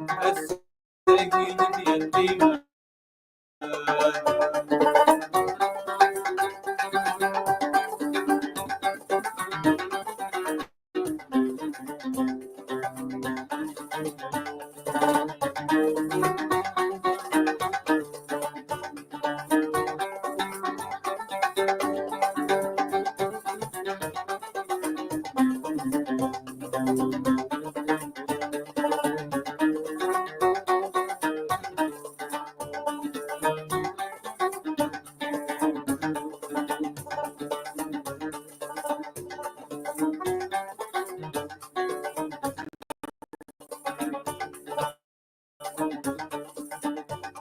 الساقين اليتيم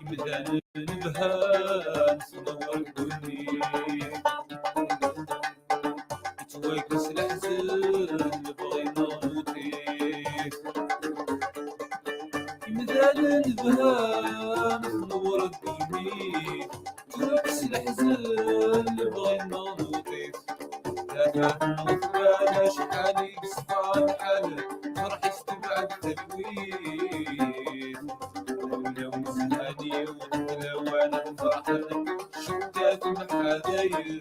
ميدان البهان صنور الدنيا يتواكس الحزن بغينا نطير ميدان البهان صنور الدنيا يتواكس الحزن بغينا نطير دافعنا وفانا شحال يقصفان حالك فرح يستبعد تلويث ولو نزهاني ونحلى وانا فرحان شتات محاذير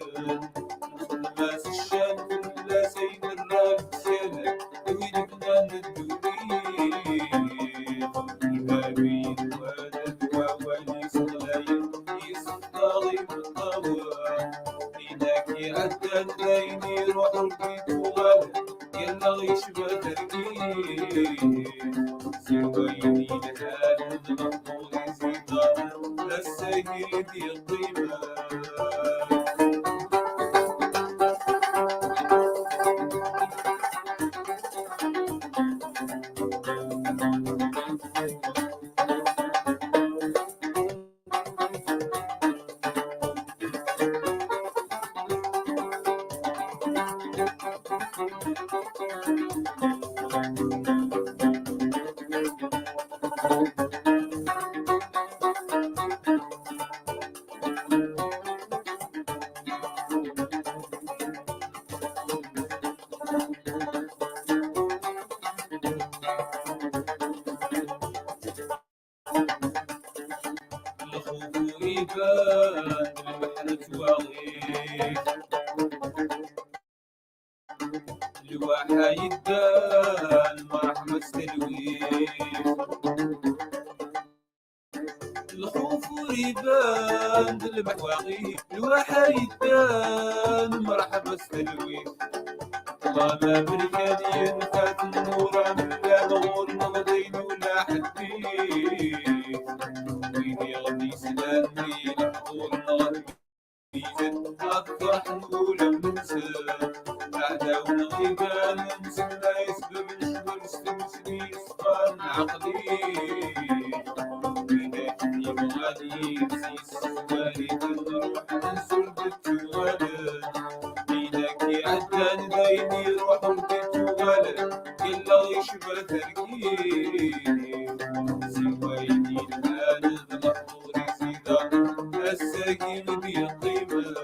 ماس الشام كل سيد الراب سيلك وين بنان الدولير البابين ولد ووالي صغلايا يصدالي بالطوال إناكي عداد بيني روح البيت وغالي يلا غيشبه تركيب سويني لهالي المنظور زيدان للسيد القيمة الخوف يبان البحر تواغيث الواحة يدان مرحبا تلويث الخوف يبان البحر واغيث الواحة يدان مرحبا تلويث الله ما بركاني نفات النور من لا نور نغضين ولا حديث ويني غدي سلامي لحضور نغضي زد أفرح نقول منسى أعداء ونغيبان ومسنا يسبب نشبر استمسني صفان عقلي ويني بغادي نسيس سوالي تنروح ننسل بالتوالد بيناكي عدان دايني روح البيت وغالد يلا يشبه تركيب سويني الهالد محضوري زيدان الساقين بيقيمة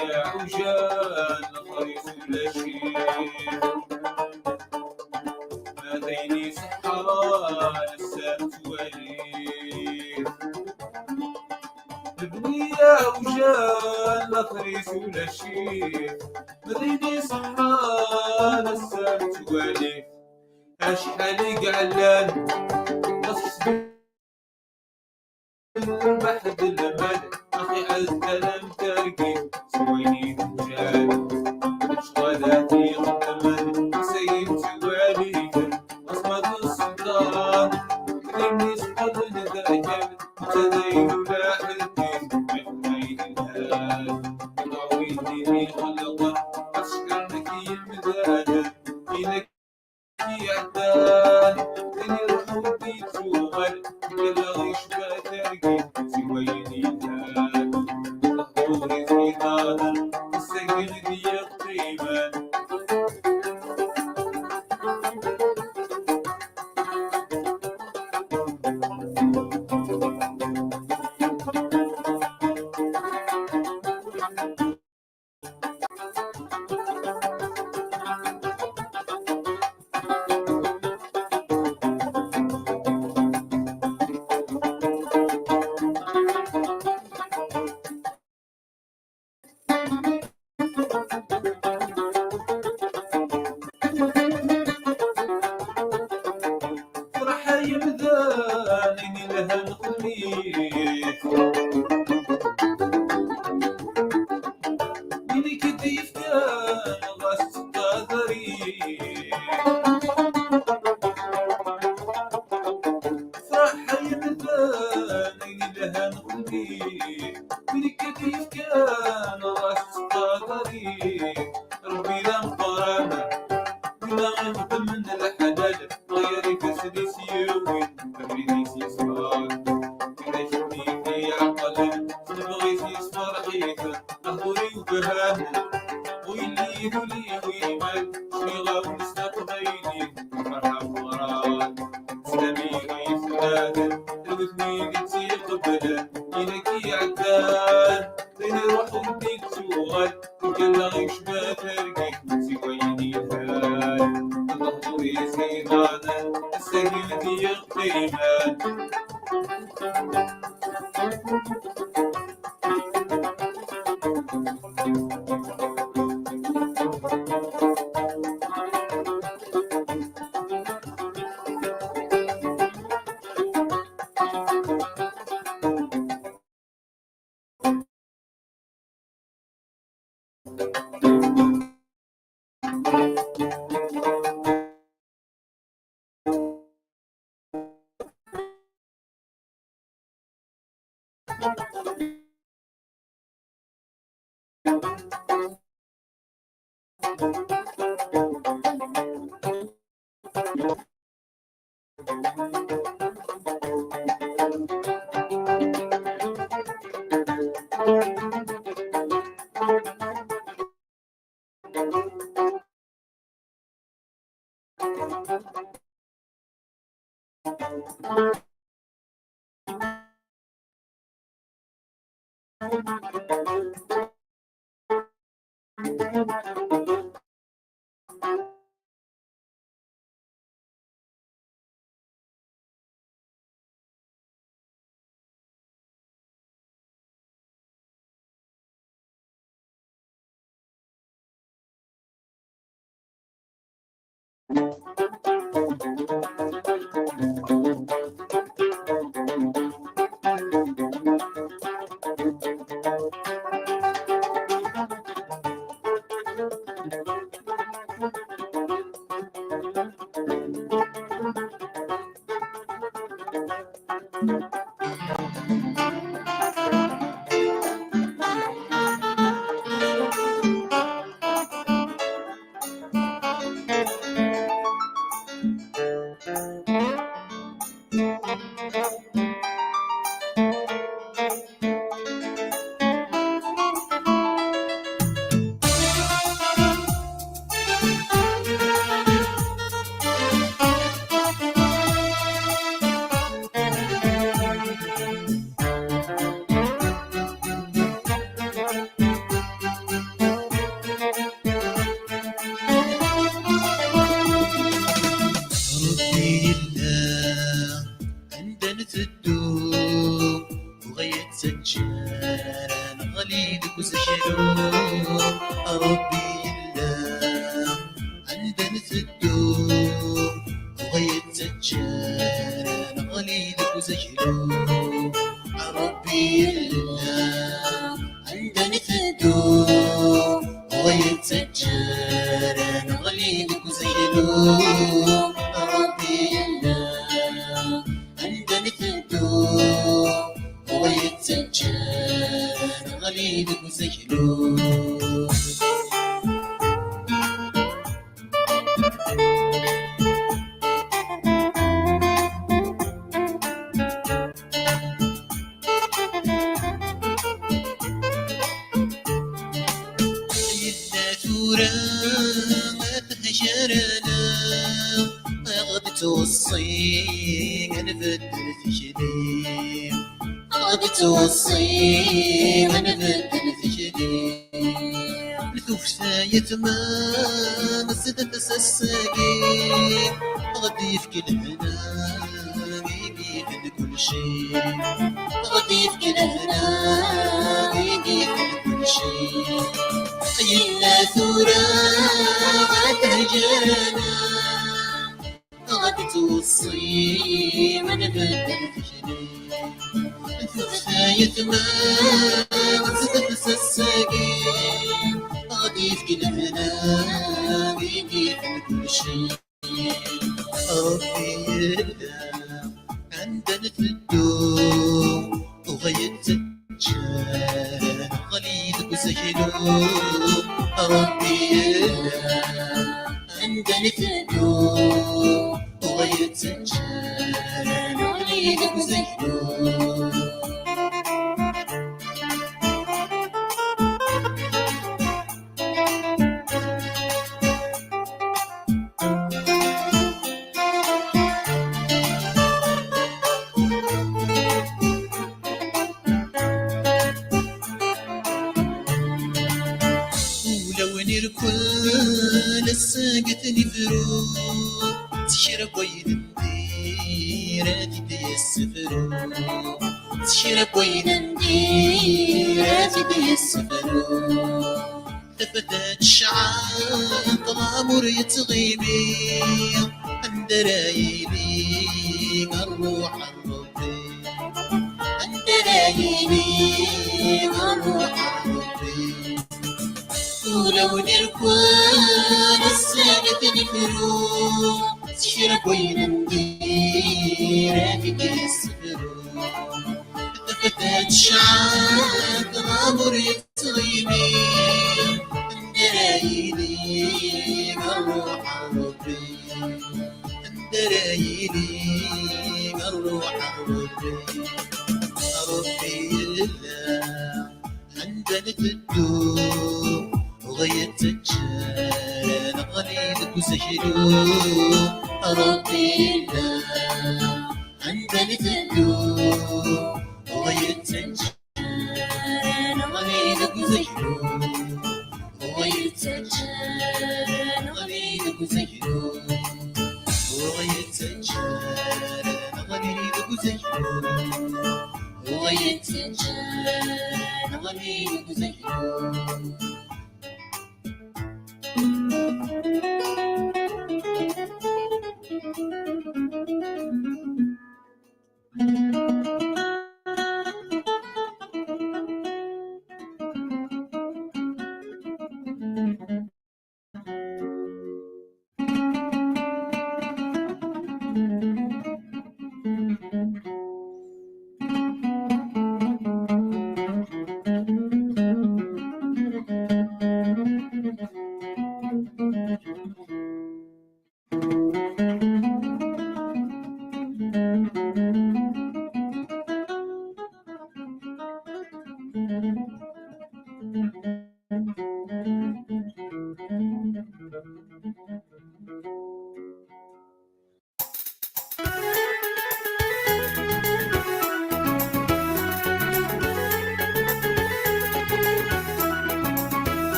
يا عجال خريف ولا شيء ماذيني صحراء لسات وليد ابني يا عجال خريف ولا شيء ماذيني صحراء لسات وليد اشحال قعلان نصب المحد الملك أخي الكلام تركي سويني رجال اشغالاتي غتمن سيد توالي أصمد السلطان كلمني سبحان الذاكر متدين الهان ظهوري زيدانا السجن دي قيمة فرح يبداني لها الخميس من كتيف كان غس قدري فرح يبداني لها الخميس من كتيف كان غس قدري ربي لا مقرنا ولا غنبت من الحلال غيري كسدي سيوي تبريدي سيسوار إذا شديتي عقلا نبغي سيسمر غيثا أخوري وبهانا ويلي يدولي ويمال شيغا ونسناق بيني فرحة وغران سلامي غيث الوثني قلتي قبلا إنكي عدان بين روح وديك سوغال وكلا غيش ما ترقيك سويني الهان ظهوري سيدانا السجن دي قيمة توصي نبدل تجري غادي توصي نبدل تجري الثوفة يتما نسدت سساقي غادي يفكي الهنا يجي كل شيء غادي يفكي الهنا يجي كل شيء يلا ثورة غتهجرنا غادي توصي ما نبدل تجري الثوفة يتما نسدت سساقي غادي يفكي الهنا يجي كل شيء ربي يلا عندنا تدو وغيت الجان غليظ وسجلو ربي يلا عندنا تدو وغيت الجان غليظ وسجلو كل الساقتني فرو تشرب وين ندير هادي السفرو تشرب وين ندير هادي السفرو تفتت الشعب طمامر يتغيبي عند رايلي الروح الربي عند رايلي الروح الربي ولو نركون السنة نفرو تشرب وين ندير في السفرو تفتت شعب غامر يتغيبي اندرايلي الروح الربي اندرايلي الروح الربي ربي الله عندنا تدو وغيت الجان غليظك وسجلو ربي الله عندنا تدو وغيت الجان غليظك وسجلو وغيت الجان غليظك وسجلو وغيت الجان غليظك وسجلو وغيت الجان غليظك وسجلو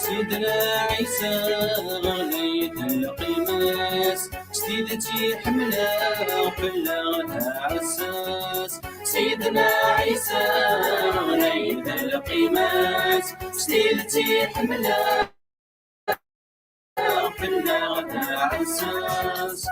سيدنا عيسى غنيت القماس سيدتي حملة وفلغتها عساس سيدنا عيسى غنيت القماس سيدتي حملة وفلغتها عساس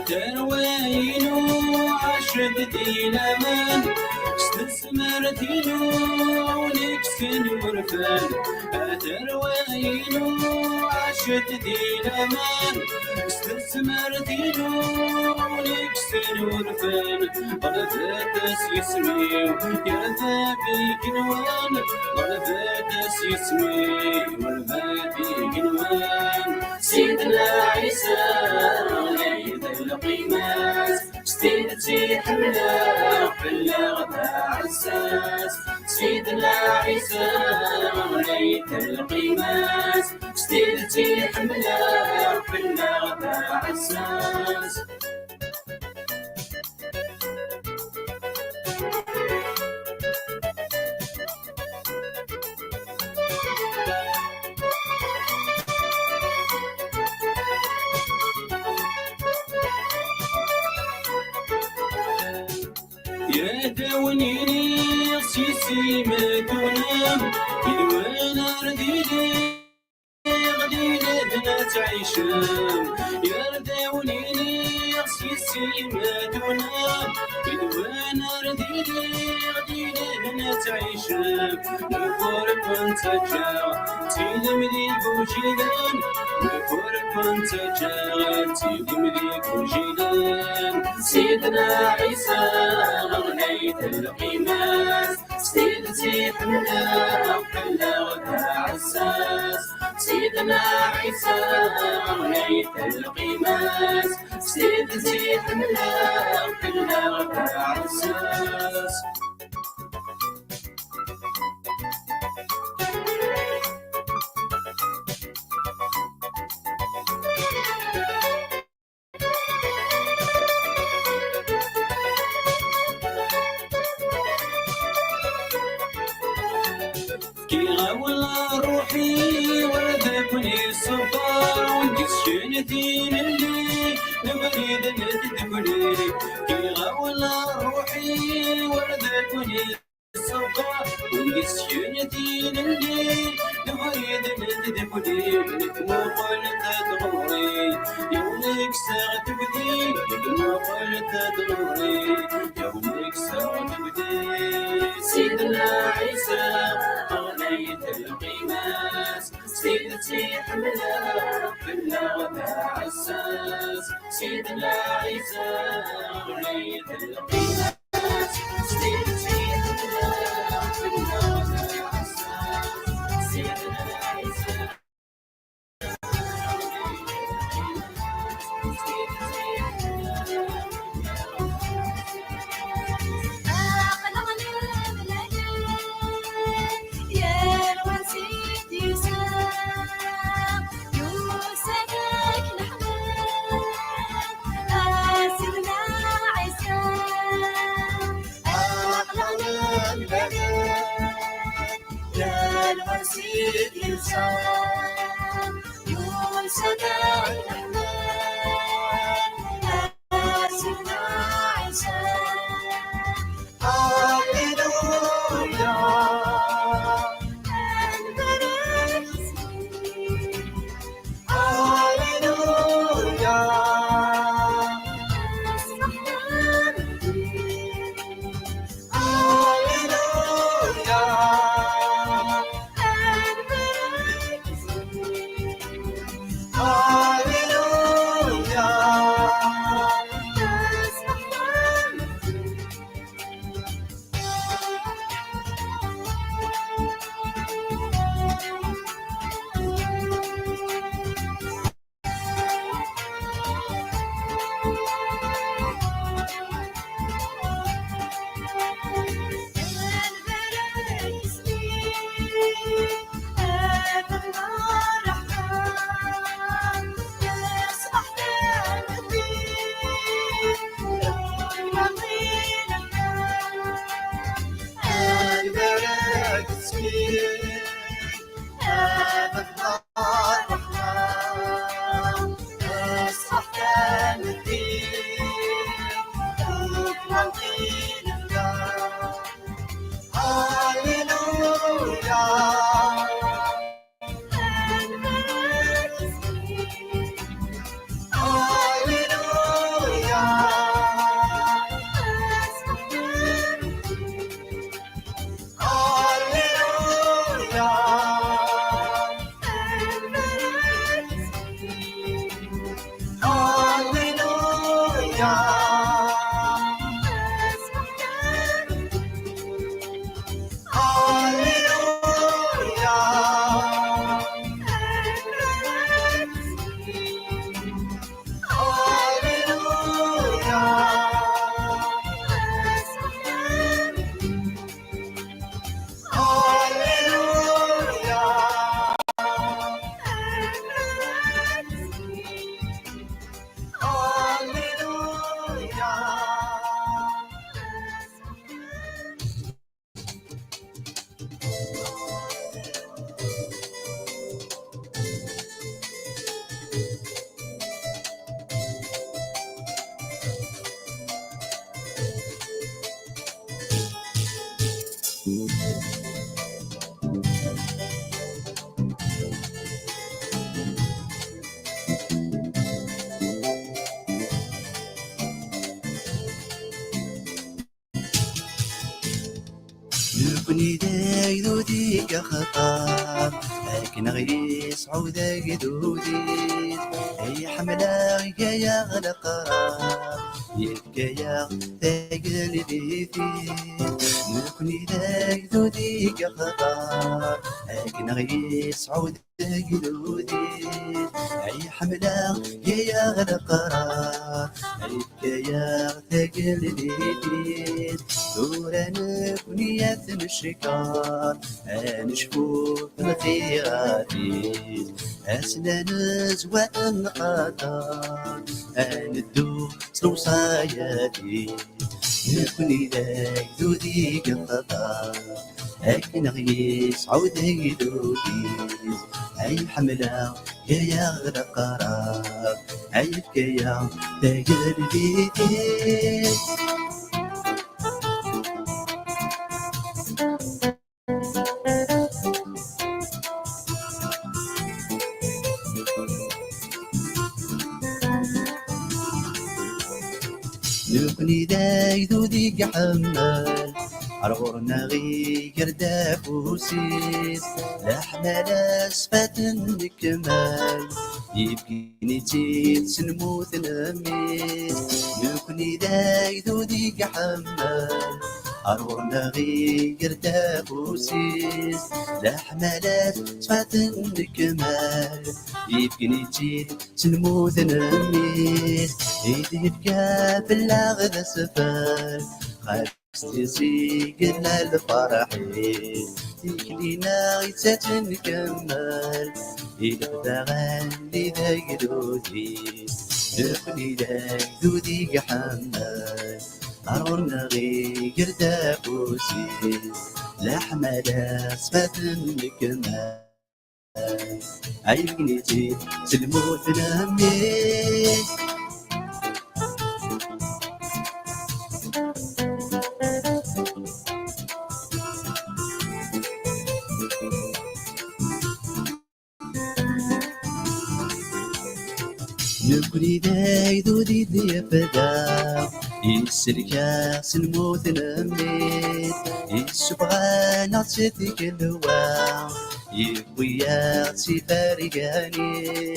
تروين وعشق دينا من استثمرتينو ونكسن ورفان أترواينو عشت دينا مان استثمرتينو ونكسن ورفان غلبت اسمي يا ذابي كنوان غلبت اسمي والبابي كنوان سيدنا عيسى غيث القيماس سيدتي حملة بلغتها عساس سيدنا عيسى غيث القيماس سيدتي حملة بلغتها عساس يا داونيني سيسي ما تنام يدوانا رديدي غدينا بنات عيشام يا داونيني سيسي ما تنام يدوانا رديدي غدينا بنات عيشام نفورك وانت جاغ تيلمدي بوجيدان نفورك وانت جاغ تيلمدي بوجيدان سيدنا عيسى غنيت القيماس سيدتي حملة بلغتها عساس سيدنا عيسى غنيت القيماس سيدتي حملة بلغتها عساس والله روحي وردكني الصبار ونقص شنتين اللي نبريد نتدبري كي والله روحي وردكني الصبار ونقص شنتين اللي نبريد نتدبري وقلت تغوري يومك ساعة تبدي وقلت تغوري يومك ساعة تبدي سيدنا عيسى القيماس سيدتي حملة بلغتها عساس سيدنا عيسى غنيت القيماس سيدتي حملة بلغتها عساس سيدنا عيسى سيد إنسان يوسف الرحمن سيدنا عيسى هاليلويا هاليلويا هاليلويا نكوني داي ذوديك خطاب لكن غيس عودك دودي أي حملة يا غلقراب يبكى يا ثقل بيتي نكوني داي ذوديك خطاب لكن غيس عودك دودي أي حملة يا غلقراب يبكى يا ثقل بيتي دورا نكوني الشكار نشوف الخيراتي أسنان زواء القطار ندو صوصاياتي نكوني ذاك ذودي قطار لكن غيس عودي دودي أي حملة يا غرقراب أي بكيا ذاك البيتي نكوني داي ذودي حمال عرورنا غير دافوسيس لحمال اسفات الكمال يبكيني تيت سنموت نميس نكوني داي ذودي حمال عرورنا غير دافوسيس لحمالات اسفات الكمال يبكيني تيت سنموت نميس إيدي يبكى باللغة سفر خاستي قلنا الفرحي تكلينا غيتات نكمل إذا غالي ذاك دودي دخلي ذاك دودي حمال عرورنا غير دافوسي لحمالة صفات نكمل عيبني جيت سلموت نمي نكوني داي ذودي ضيافة يسلكا سلموت نميت يسبغى نعطيك الهوا يبويا سفارقاني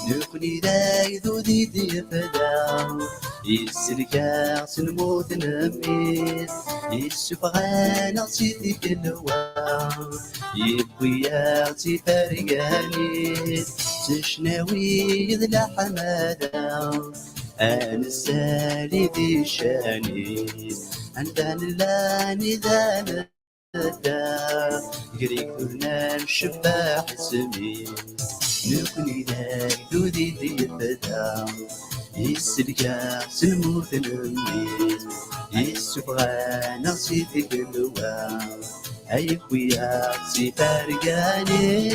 نكوني داي ذودي ضيافة يسلكا سلموت نميت يسبغى نعطيك الهوا يبويا سفارقاني تشناوي ذ حماده أنا السالي ذي شاني عندنا اللاني ذا ندا قريق ذرنا الشباح سمي نكوني ذاك ذودي ذي فدا يسلكا سلموت نميت يسبغى نصيتي قلوا أيكويا سفارقاني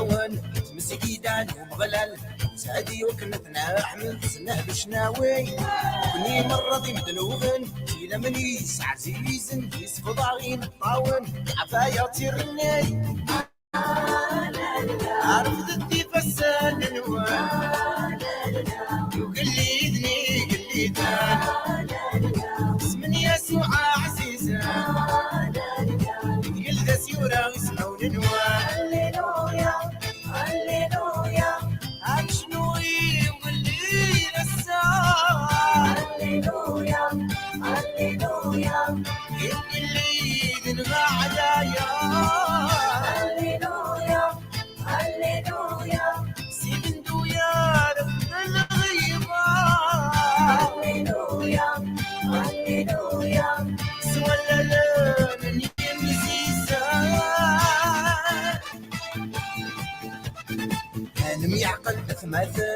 لون مسكيدان ومغلل سعدي وكنتنا احمد سنه بشناوي كني مرة ضي مدنوغن إلى منيس عزيزن يسف ضاغين طاون عفايا تيرني عرف ذدي فسان الوان وقليدني قليدان اسمن يسوع عزيزان يقل ذا سيورا يسمعون الوان